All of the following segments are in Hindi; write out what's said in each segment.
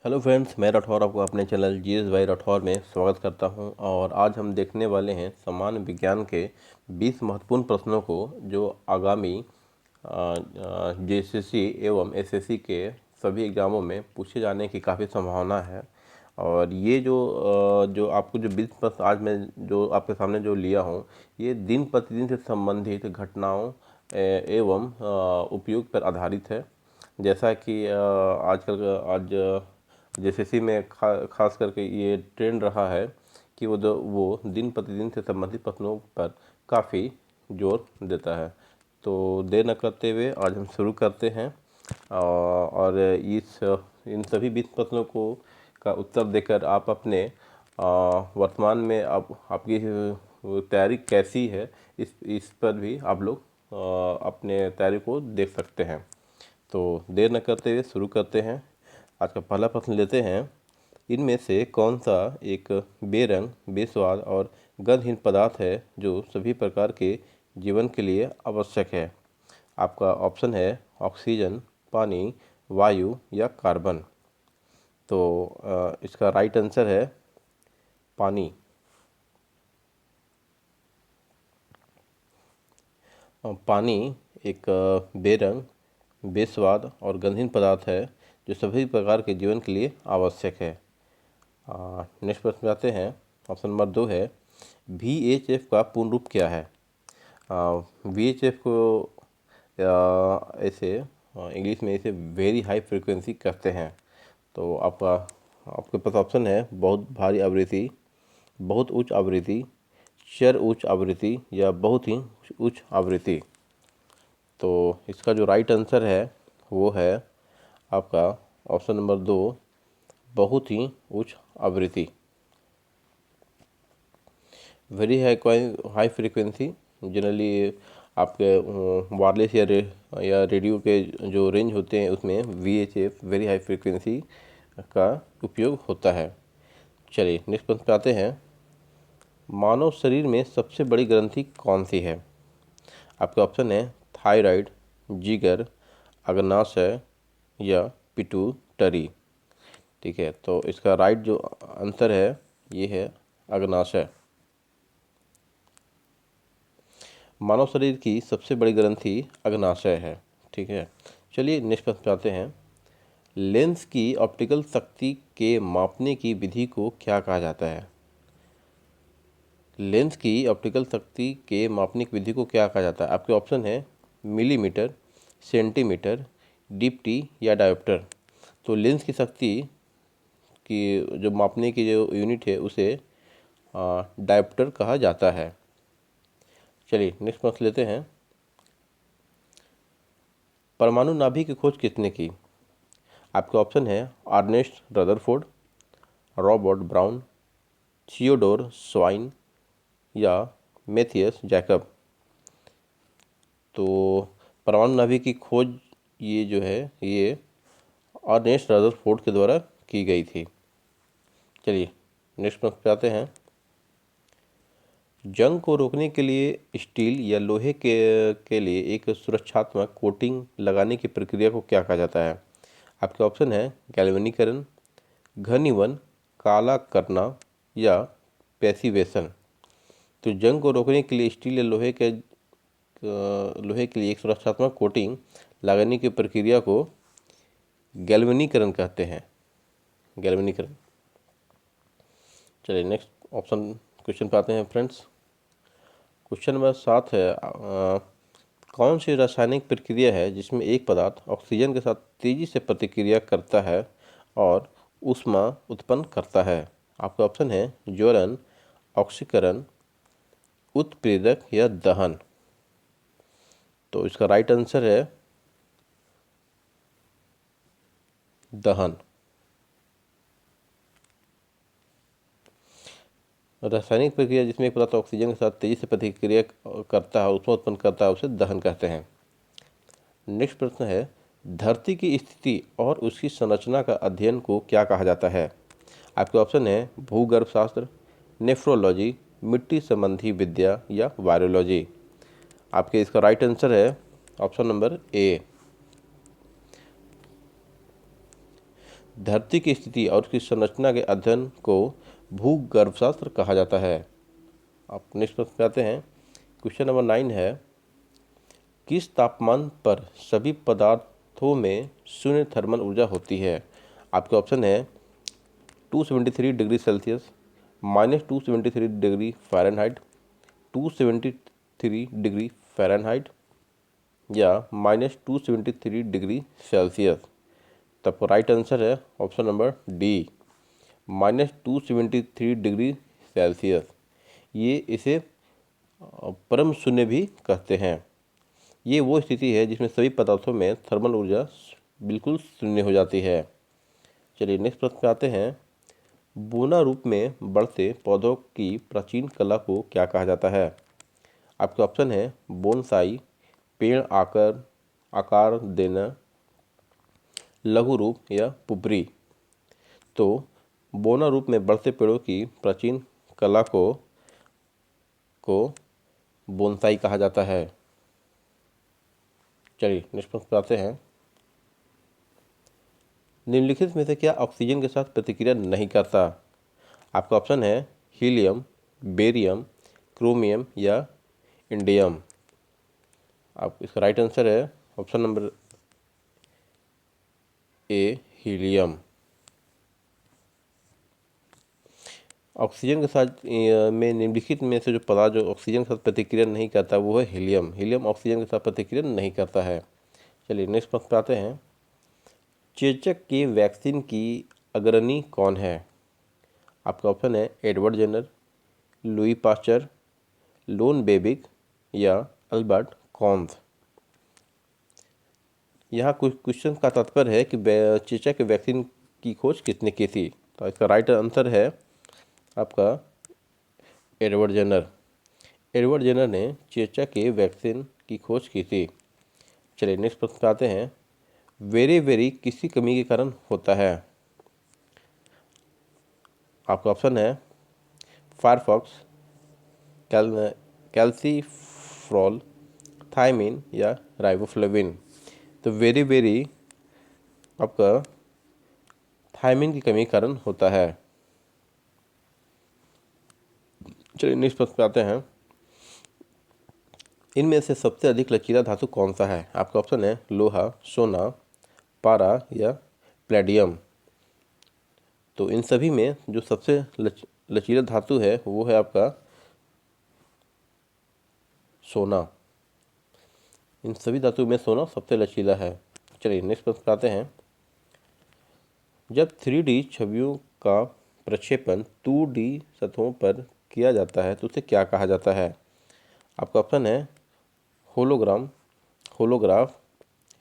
हेलो फ्रेंड्स, मैं राठौर आपको अपने चैनल जीएस भाई राठौर में स्वागत करता हूं। और आज हम देखने वाले हैं सामान्य विज्ञान के 20 महत्वपूर्ण प्रश्नों को जो आगामी जेएसएससी एवं एसएससी के सभी एग्ज़ामों में पूछे जाने की काफ़ी संभावना है। और ये जो आपको जो 20 प्रश्न आज मैं जो आपके सामने जो लिया हूँ, ये दिन प्रतिदिन से संबंधित घटनाओं एवं उपयोग पर आधारित है। जैसा कि आजकल आज जेएसएससी में खास करके ये ट्रेंड रहा है कि वो दिन प्रतिदिन से संबंधित प्रश्नों पर काफ़ी जोर देता है। तो देर न करते हुए आज हम शुरू करते हैं। और इस इन सभी 20 प्रश्नों को का उत्तर देकर आप अपने वर्तमान में आपकी तैयारी कैसी है, इस पर भी आप लोग अपने तैयारी को देख सकते हैं। तो देर न करते हुए शुरू करते हैं। आज का पहला प्रश्न लेते हैं। इनमें से कौन सा एक बेरंग, बेस्वाद और गंधहीन पदार्थ है जो सभी प्रकार के जीवन के लिए आवश्यक है? आपका ऑप्शन है ऑक्सीजन, पानी, वायु या कार्बन। तो इसका राइट आंसर है पानी। पानी एक बेरंग, बेस्वाद और गंधहीन पदार्थ है जो सभी प्रकार के जीवन के लिए आवश्यक है। नेक्स्ट प्रश्न में आते हैं। ऑप्शन नंबर 2 है VHF का पूर्ण रूप क्या है? VHF को ऐसे इंग्लिश में इसे वेरी हाई फ्रिक्वेंसी कहते हैं। तो आपके पास ऑप्शन है बहुत भारी आवृत्ति, बहुत उच्च आवृत्ति, चर उच्च आवृत्ति या बहुत ही उच्च आवृत्ति। तो इसका जो राइट आंसर है वो है आपका ऑप्शन नंबर 2, बहुत ही उच्च आवृत्ति। वेरी हाई फ्रीक्वेंसी जनरली आपके वायरलेस या रेडियो के जो रेंज होते हैं उसमें VHF वेरी हाई फ्रीक्वेंसी का उपयोग होता है। चलिए नेक्स्ट प्रश्न पे आते हैं। मानव शरीर में सबसे बड़ी ग्रंथि कौन सी है? आपके ऑप्शन है थायराइड, जिगर, अग्नाशय या पिट्यूटरी। ठीक है, तो इसका राइट जो आंसर है ये है अग्नाशय। मानव शरीर की सबसे बड़ी ग्रंथि अग्नाशय है। ठीक है, चलिए नेक्स्ट प्रश्न पे आते हैं। लेंस की ऑप्टिकल शक्ति के मापने की विधि को क्या कहा जाता है? लेंस की ऑप्टिकल शक्ति के मापने की विधि को क्या कहा जाता है? आपके ऑप्शन है मिलीमीटर, सेंटीमीटर, डिप्टी या डायोप्टर। तो लेंस की शक्ति की जो मापने की जो यूनिट है उसे डायोप्टर कहा जाता है। चलिए नेक्स्ट प्रश्न लेते हैं। परमाणु नाभि की खोज किसने की? आपके ऑप्शन है Ernest Rutherford, Robert Brown, Theodore Schwann या मैथियस जैकब। तो परमाणु नाभि की खोज ये जो है ये अर्नेस्ट रदरफोर्ड के द्वारा की गई थी। चलिए नेक्स्ट प्रश्न पे आते हैं। जंग को रोकने के लिए स्टील या लोहे के लिए एक सुरक्षात्मक कोटिंग लगाने की प्रक्रिया को क्या कहा जाता है? आपके ऑप्शन है गैल्वेनीकरण, घनीवन, काला करना या पैसिवेशन। तो जंग को रोकने के लिए स्टील या लोहे के लिए एक सुरक्षात्मक कोटिंग लगाने की प्रक्रिया को गैल्वेनीकरण कहते हैं। गैल्वेनीकरण। चलिए नेक्स्ट ऑप्शन क्वेश्चन पे आते हैं फ्रेंड्स। क्वेश्चन नंबर 7 है कौन सी रासायनिक प्रक्रिया है जिसमें एक पदार्थ ऑक्सीजन के साथ तेजी से प्रतिक्रिया करता है और ऊष्मा उत्पन्न करता है? आपका ऑप्शन है ज्वलन, ऑक्सीकरण, उत्प्रेरक या दहन। तो इसका राइट आंसर है दहन। रासायनिक प्रक्रिया जिसमें एक पदार्थ ऑक्सीजन के साथ तेजी से प्रतिक्रिया करता है, ऊष्मा उत्पन्न करता है, उसे दहन कहते हैं। नेक्स्ट प्रश्न है धरती की स्थिति और उसकी संरचना का अध्ययन को क्या कहा जाता है? आपके ऑप्शन है भूगर्भ शास्त्र, नेफ्रोलॉजी, मिट्टी संबंधी विद्या या वायरोलॉजी। आपके इसका राइट आंसर है ऑप्शन नंबर ए। धरती की स्थिति और उसकी संरचना के अध्ययन को भूगर्भशास्त्र कहा जाता है। आप नेक्स्ट प्रश्न पे आते हैं। क्वेश्चन नंबर 9 है, किस तापमान पर सभी पदार्थों में शून्य थर्मल ऊर्जा होती है? आपके ऑप्शन है 273 degree Celsius, -273 degree Fahrenheit, 273 degree Fahrenheit या -273 डिग्री सेल्सियस। तो आपका राइट आंसर है option number D, -273 degree Celsius. ये इसे परम शून्य भी कहते हैं। ये वो स्थिति है जिसमें सभी पदार्थों में थर्मल ऊर्जा बिल्कुल शून्य हो जाती है। चलिए नेक्स्ट प्रश्न पे आते हैं। बोना रूप में बढ़ते पौधों की प्राचीन कला को क्या कहा जाता है? आपके ऑप्शन है बोनसाई, पेड़ आकार देना, लघु रूप या पुपरी। तो बोना रूप में बढ़ते पेड़ों की प्राचीन कला को बोनसाई कहा जाता है। चलिए नेक्स्ट प्रश्न पे आते हैं। निम्नलिखित में से क्या ऑक्सीजन के साथ प्रतिक्रिया नहीं करता? आपका ऑप्शन है हीलियम, बेरियम, क्रोमियम या इंडियम। आप इसका राइट आंसर है option number A, helium. Oxygen के साथ में निम्नलिखित में से जो पदार्थ जो ऑक्सीजन के साथ प्रतिक्रिया नहीं करता वो है हीलियम। हीलियम ऑक्सीजन के साथ प्रतिक्रिया नहीं करता है। चलिए नेक्स्ट प्रश्न पे आते हैं। चेचक की वैक्सीन की अग्रणी कौन है? आपका ऑप्शन है एडवर्ड जेनर, लुई पास्चर, लोन बेबिक या अल्बर्ट कॉन्स। यहाँ कुछ क्वेश्चन का तात्पर्य है कि चेचक की वैक्सीन की खोज किसने की थी? तो इसका राइट आंसर है आपका एडवर्ड जेनर। एडवर्ड जेनर ने चेचक के वैक्सीन की खोज की थी। चलिए नेक्स्ट प्रश्न पे आते हैं। वेरी वेरी किसी कमी के कारण होता है? आपका ऑप्शन है फायरफॉक्स, कैल्सीफ्रॉल, थायमिन या राइबोफ्लेविन। तो वेरी वेरी आपका थायमिन की कमी के कारण होता है। चलिए नेक्स्ट प्रश्न पे आते हैं। इनमें से सबसे अधिक लचीला धातु कौन सा है? आपका ऑप्शन है लोहा, सोना, पारा या प्लेडियम। तो इन सभी में जो सबसे लचीला धातु है वो है आपका सोना। इन सभी धातु में सोना सबसे लचीला है। चलिए नेक्स्ट प्रश्न पे आते हैं। जब 3D छवियों का प्रक्षेपण 2D सतहों पर किया जाता है तो उसे क्या कहा जाता है? आपका ऑप्शन है होलोग्राम, होलोग्राफ,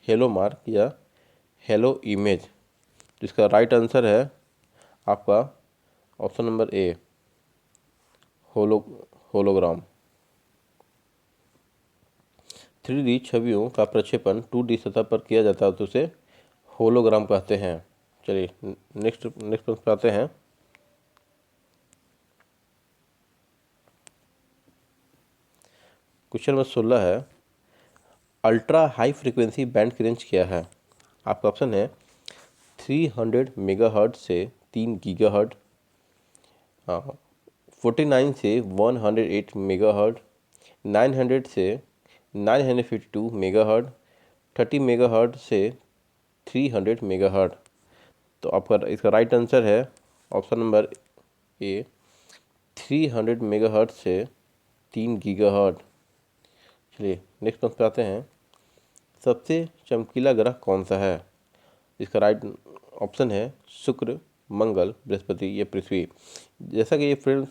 हेलो मार्क या हेलो इमेज। तो इसका राइट आंसर है आपका option number A, hologram. 3D छवियों का प्रक्षेपण 2D सतह पर किया जाता है तो उसे होलोग्राम कहते हैं। चलिए नेक्स्ट प्रश्न पे आते हैं। क्वेश्चन नंबर 16 है, अल्ट्रा हाई फ्रीक्वेंसी बैंड की रेंज क्या है? आपका ऑप्शन है 300 मेगाहर्ट्ज से 3 गीगाहर्ट्ज, 49 से 108 मेगाहर्ट्ज, 900 से 952 मेगाहर्ट्ज, 30 मेगाहर्ट्ज से 300 मेगाहर्ट्ज। तो आपका इसका राइट आंसर है ऑप्शन नंबर ए, 300 मेगाहर्ट्ज से 3 गीगाहर्ट्ज। चलिए नेक्स्ट प्रश्न पे आते हैं। सबसे चमकीला ग्रह कौन सा है? इसका राइट ऑप्शन है शुक्र, मंगल, बृहस्पति या पृथ्वी। जैसा कि ये फ्रेंड्स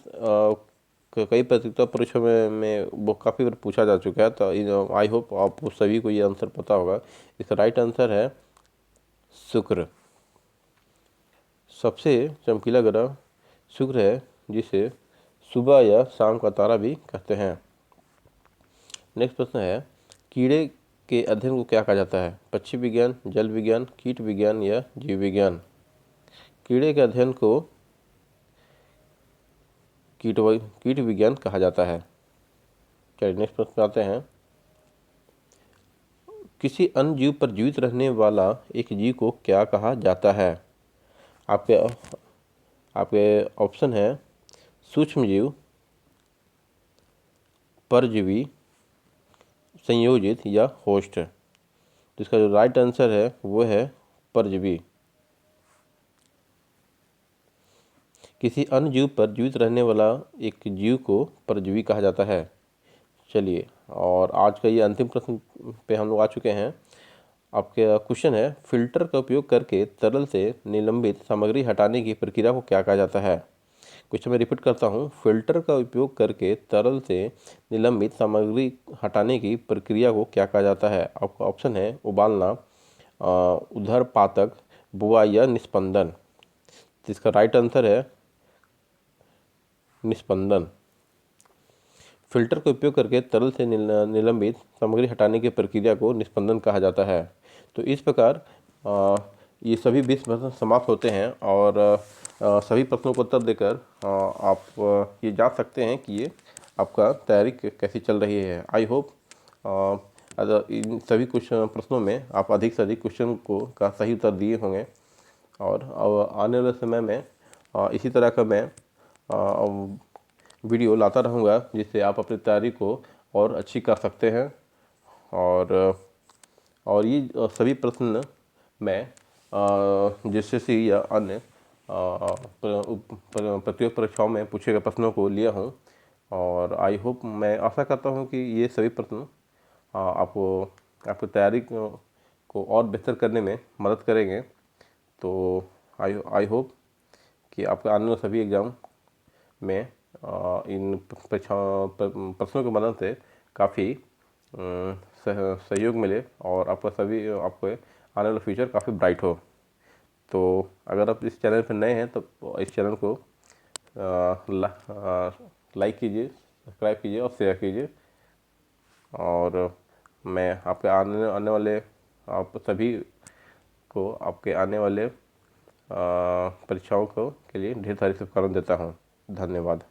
कई प्रतियोगिता परीक्षाओं में वो काफ़ी बार पूछा जा चुका है, तो आई होप आपको सभी को ये आंसर पता होगा। इसका राइट आंसर है शुक्र। सबसे चमकीला ग्रह शुक्र है, जिसे सुबह या शाम का तारा भी कहते हैं। नेक्स्ट प्रश्न है, कीड़े के अध्ययन को क्या कहा जाता है? पक्षी विज्ञान, जल विज्ञान, कीट विज्ञान या जीव विज्ञान। कीड़े के अध्ययन को कीट विज्ञान कहा जाता है। चलिए नेक्स्ट प्रश्न पे आते हैं। किसी अन्य जीव पर जीवित रहने वाला एक जीव को क्या कहा जाता है? आपके आपके ऑप्शन है सूक्ष्मजीव, परजीवी, संयोजित या होस्ट। तो इसका जो राइट आंसर है वो है परजीवी। किसी अन्य जीव पर जीवित रहने वाला एक जीव को परजीवी कहा जाता है। चलिए, और आज का ये अंतिम प्रश्न पे हम लोग आ चुके हैं। आपके क्वेश्चन है, फिल्टर का उपयोग करके तरल से निलंबित सामग्री हटाने की प्रक्रिया को क्या कहा जाता है। क्वेश्चन मैं रिपीट करता हूँ, फिल्टर का उपयोग करके तरल से निलंबित सामग्री हटाने की प्रक्रिया को क्या कहा जाता है। आपका ऑप्शन है उबालना, ऊर्ध्वपातक, बुवाई या निस्पंदन। जिसका राइट आंसर है निस्पंदन। फिल्टर का उपयोग करके तरल से निलंबित सामग्री हटाने की प्रक्रिया को निस्पंदन कहा जाता है। तो इस प्रकार ये सभी 20 प्रश्न समाप्त होते हैं और सभी प्रश्नों को उत्तर देकर आप ये जान सकते हैं कि ये आपका तैयारी कैसी चल रही है। आई होप इन सभी कुछ प्रश्नों में आप अधिक से अधिक क्वेश्चन को का सही उत्तर दिए होंगे और आने वाले समय में इसी तरह का मैं वीडियो लाता रहूँगा जिससे आप अपनी तैयारी को और अच्छी कर सकते हैं। और ये सभी प्रश्न मैं जेएसएससी या अन्य प्रतियोगी परीक्षाओं में पूछे गए प्रश्नों को लिया हूँ और आई होप, मैं आशा करता हूँ कि ये सभी प्रश्न आपको तैयारी को और बेहतर करने में मदद करेंगे। तो आई होप कि आपका आने वाले सभी एग्ज़ाम में इन प्रश्नों के मदद से काफ़ी सहयोग मिले और आपको आने वाला फ्यूचर काफ़ी ब्राइट हो। तो अगर आप इस चैनल पर नए हैं तो इस चैनल को लाइक कीजिए, सब्सक्राइब कीजिए और शेयर कीजिए। और मैं आपके आने वाले आप सभी को आपके आने वाले परीक्षाओं के लिए ढेर सारी शुभकामनाएं देता हूँ। धन्यवाद।